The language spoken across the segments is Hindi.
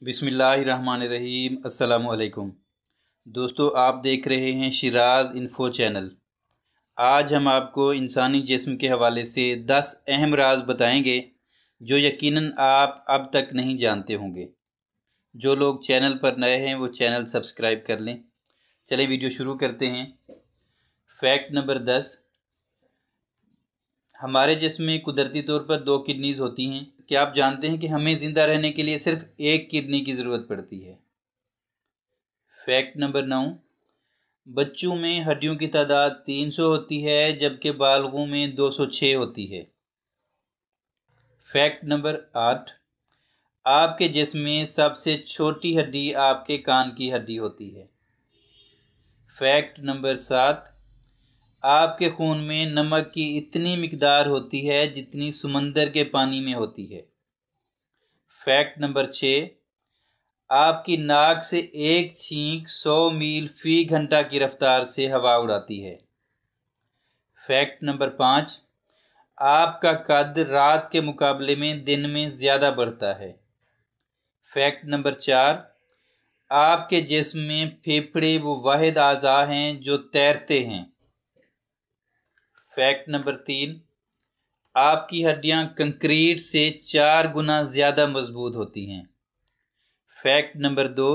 बिस्मिल्लाहिर्रहमानिर्रहीम। अस्सलामुअलैकुम दोस्तों, आप देख रहे हैं शिराज इन्फो चैनल। आज हम आपको इंसानी जिस्म के हवाले से 10 अहम राज बताएंगे जो यकीनन आप अब तक नहीं जानते होंगे। जो लोग चैनल पर नए हैं वो चैनल सब्सक्राइब कर लें। चलें वीडियो शुरू करते हैं। फैक्ट नंबर 10, हमारे जिस्म में कुदरती तौर पर 2 किडनीज होती हैं। क्या आप जानते हैं कि हमें ज़िंदा रहने के लिए सिर्फ 1 किडनी की ज़रूरत पड़ती है। फैक्ट नंबर 9, बच्चों में हड्डियों की तादाद 300 होती है जबकि बालगों में 206 होती है। फैक्ट नंबर 8, आपके जिस्म में सबसे छोटी हड्डी आपके कान की हड्डी होती है। फैक्ट नंबर 7, आपके खून में नमक की इतनी मिकदार होती है जितनी समंदर के पानी में होती है। फैक्ट नंबर 6, आपकी नाक से एक छींक 100 मील फी घंटा की रफ्तार से हवा उड़ाती है। फैक्ट नंबर 5, आपका कद रात के मुकाबले में दिन में ज़्यादा बढ़ता है। फैक्ट नंबर 4, आपके जिस्म में फेफड़े वो वाहिद आज़ा हैं जो तैरते हैं। फैक्ट नंबर 3, आपकी हड्डियां कंक्रीट से 4 गुना ज़्यादा मजबूत होती हैं। फैक्ट नंबर 2,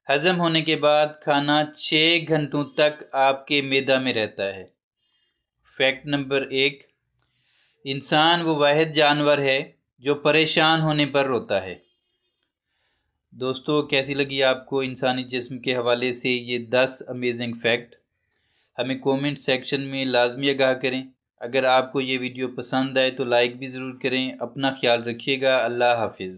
हज़म होने के बाद खाना 6 घंटों तक आपके मैदा में रहता है। फैक्ट नंबर 1, इंसान वो वाहिद जानवर है जो परेशान होने पर रोता है। दोस्तों, कैसी लगी आपको इंसानी जिस्म के हवाले से ये 10 अमेजिंग फैक्ट? हमें कमेंट सेक्शन में लाजमी आगाह करें। अगर आपको ये वीडियो पसंद आए तो लाइक भी ज़रूर करें। अपना ख्याल रखिएगा। अल्लाह हाफिज़।